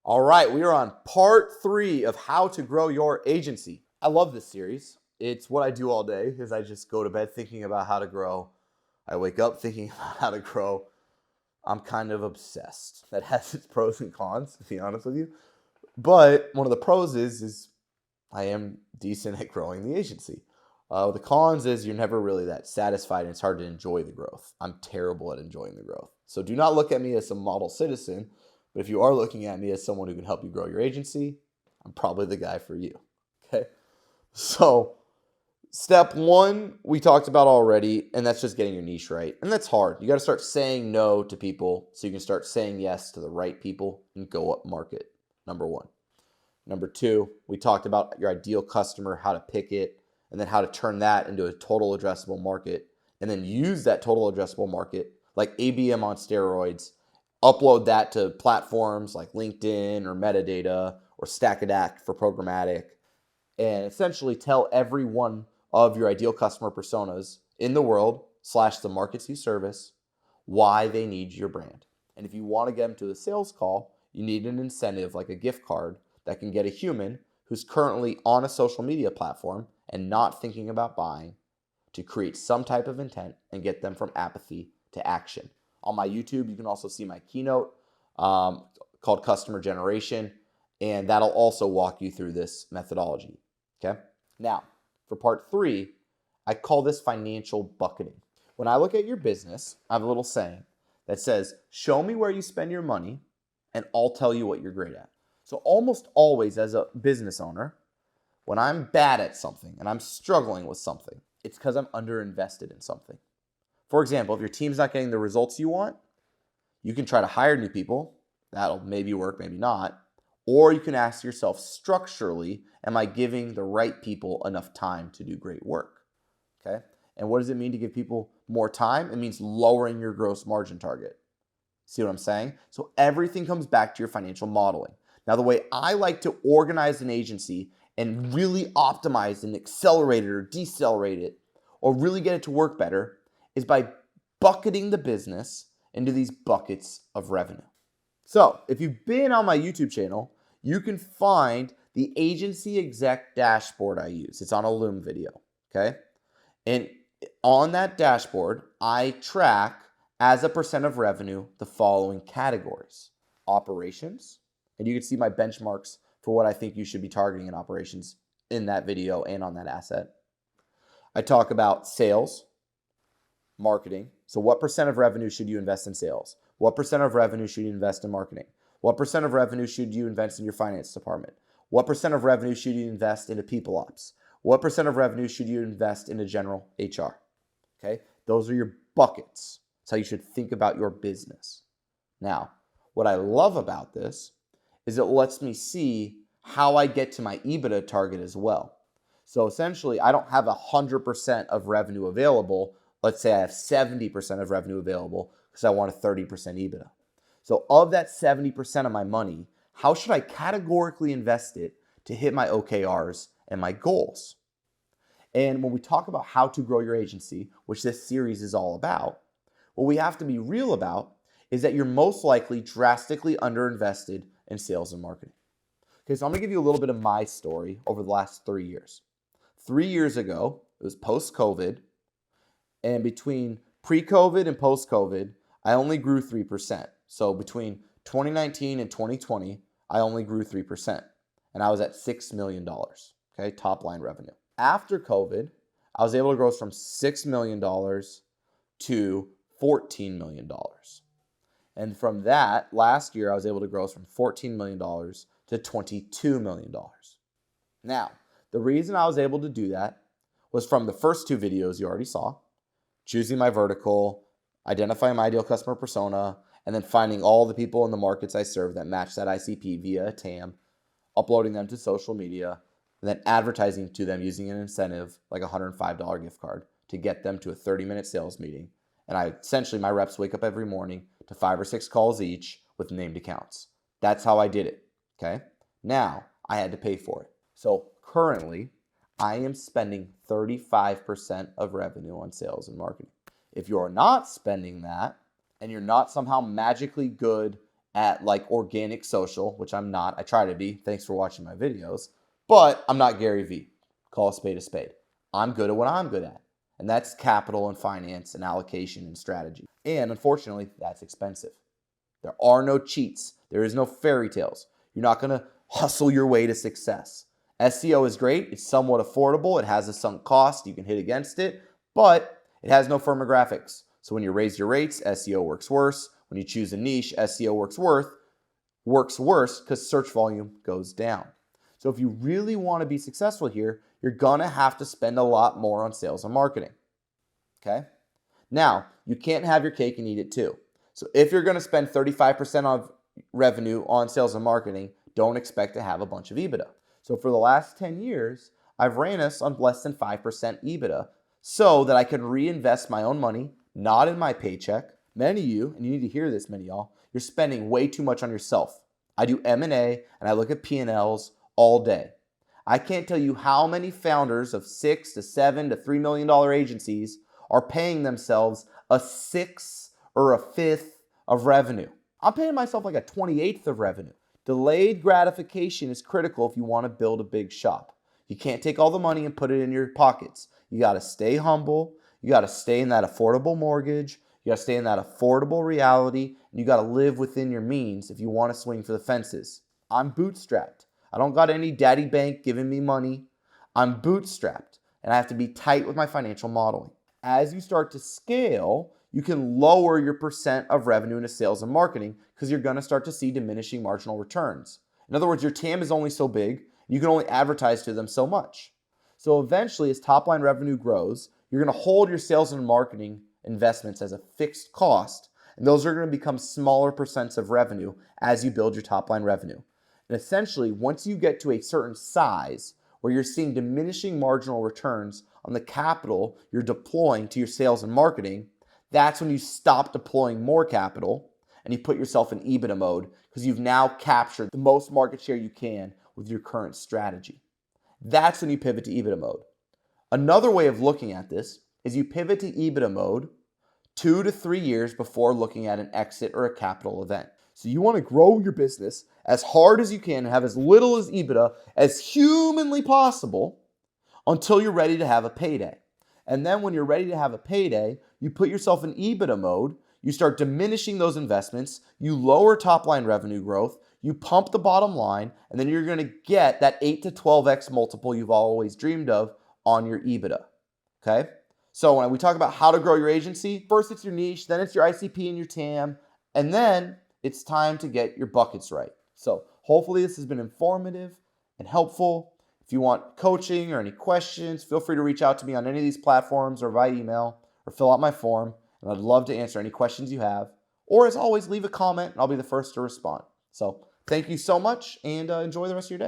All right, we are on part 3 of how to grow your agency. I love this series. It's what I do all day is I just go to bed thinking about how to grow. I wake up thinking about how to grow. I'm kind of obsessed. That has its pros and cons, to be honest with you. But one of the pros is I am decent at growing the agency. The cons is you're never really that satisfied and it's hard to enjoy the growth. I'm terrible at enjoying the growth. So do not look at me as some model citizen. But if you are looking at me as someone who can help you grow your agency, I'm probably the guy for you. Okay. So step 1, we talked about already, and that's just getting your niche right. And that's hard. You got to start saying no to people so you can start saying yes to the right people and go up market. Number 1. Number 2, we talked about your ideal customer, how to pick it, and then how to turn that into a total addressable market, and then use that total addressable market like ABM on steroids. Upload that to platforms like LinkedIn or Metadata or Stack for programmatic, and essentially tell every one of your ideal customer personas in the world / the markets you service why they need your brand. And if you want to get them to a sales call, you need an incentive like a gift card that can get a human who's currently on a social media platform and not thinking about buying to create some type of intent and get them from apathy to action. On my YouTube, you can also see my keynote called Customer Generation, and that'll also walk you through this methodology, okay? Now, for part 3, I call this financial bucketing. When I look at your business, I have a little saying that says, show me where you spend your money, and I'll tell you what you're great at. So almost always as a business owner, when I'm bad at something and I'm struggling with something, it's because I'm underinvested in something. For example, if your team's not getting the results you want, you can try to hire new people. That'll maybe work, maybe not. Or you can ask yourself structurally, am I giving the right people enough time to do great work? Okay. And what does it mean to give people more time? It means lowering your gross margin target. See what I'm saying? So everything comes back to your financial modeling. Now, the way I like to organize an agency and really optimize and accelerate it or decelerate it or really get it to work better is by bucketing the business into these buckets of revenue. So if you've been on my YouTube channel, you can find the agency exec dashboard I use. It's on a Loom video, okay? And on that dashboard, I track as a % of revenue the following categories. Operations, and you can see my benchmarks for what I think you should be targeting in operations in that video and on that asset. I talk about sales, marketing. So what % of revenue should you invest in sales? What % of revenue should you invest in marketing? What % of revenue should you invest in your finance department? What % of revenue should you invest into people ops? What % of revenue should you invest into general HR? Okay, those are your buckets. That's how you should think about your business. Now, what I love about this is it lets me see how I get to my EBITDA target as well. So essentially, I don't have 100% of revenue available. Let's say I have 70% of revenue available because I want a 30% EBITDA. So of that 70% of my money, how should I categorically invest it to hit my OKRs and my goals? And when we talk about how to grow your agency, which this series is all about, what we have to be real about is that you're most likely drastically underinvested in sales and marketing. Okay, so I'm gonna give you a little bit of my story over the last 3 years. 3 years ago, it was post-COVID, and between pre-COVID and post-COVID, I only grew 3%. So between 2019 and 2020, I only grew 3%. And I was at $6 million, okay, top line revenue. After COVID, I was able to grow from $6 million to $14 million. And from that, last year, I was able to grow from $14 million to $22 million. Now, the reason I was able to do that was from the first 2 videos you already saw, choosing my vertical, identifying my ideal customer persona, and then finding all the people in the markets I serve that match that ICP via a TAM, uploading them to social media, and then advertising to them using an incentive like a $105 gift card to get them to a 30-minute sales meeting. And essentially, my reps wake up every morning to 5 or 6 calls each with named accounts. That's how I did it, okay? Now, I had to pay for it. So currently, I am spending 35% of revenue on sales and marketing. If you're not spending that, and you're not somehow magically good at like organic social, which I'm not. I try to be. Thanks for watching my videos. But I'm not Gary Vee. Call a spade a spade. I'm good at what I'm good at. And that's capital and finance and allocation and strategy. And unfortunately, that's expensive. There are no cheats. There is no fairy tales. You're not going to hustle your way to success. SEO is great. It's somewhat affordable. It has a sunk cost. You can hit against it, but it has no firmographics. So when you raise your rates, SEO works worse. When you choose a niche, SEO works worse because search volume goes down. So if you really want to be successful here, you're going to have to spend a lot more on sales and marketing. Okay? Now, you can't have your cake and eat it too. So if you're going to spend 35% of revenue on sales and marketing, don't expect to have a bunch of EBITDA. So for the last 10 years, I've ran us on less than 5% EBITDA so that I can reinvest my own money, not in my paycheck. Many of you, and you need to hear this, many of y'all, you're spending way too much on yourself. I do M&A and I look at P&Ls all day. I can't tell you how many founders of $6 to $7 to $3 million agencies are paying themselves a sixth or a fifth of revenue. I'm paying myself like a 28th of revenue. Delayed gratification is critical if you want to build a big shop. You can't take all the money and put it in your pockets. You got to stay humble. You got to stay in that affordable mortgage. You got to stay in that affordable reality. And you got to live within your means if you want to swing for the fences. I'm bootstrapped. I don't got any daddy bank giving me money. I'm bootstrapped and I have to be tight with my financial modeling. As you start to scale, you can lower your percent of revenue into sales and marketing because you're going to start to see diminishing marginal returns. In other words, your TAM is only so big, you can only advertise to them so much. So eventually, as top line revenue grows, you're going to hold your sales and marketing investments as a fixed cost, and those are going to become smaller percents of revenue as you build your top line revenue. And essentially, once you get to a certain size where you're seeing diminishing marginal returns on the capital you're deploying to your sales and marketing, that's when you stop deploying more capital and you put yourself in EBITDA mode because you've now captured the most market share you can with your current strategy. That's when you pivot to EBITDA mode. Another way of looking at this is you pivot to EBITDA mode 2 to 3 years before looking at an exit or a capital event. So you want to grow your business as hard as you can and have as little as EBITDA as humanly possible until you're ready to have a payday. And then when you're ready to have a payday, you put yourself in EBITDA mode, you start diminishing those investments, you lower top line revenue growth, you pump the bottom line, and then you're going to get that 8 to 12x multiple you've always dreamed of on your EBITDA. Okay? So when we talk about how to grow your agency, first it's your niche, then it's your ICP and your TAM, and then it's time to get your buckets right. So hopefully this has been informative and helpful. If you want coaching or any questions, feel free to reach out to me on any of these platforms or via email or fill out my form, and I'd love to answer any questions you have. Or as always, leave a comment and I'll be the first to respond. So thank you so much and enjoy the rest of your day.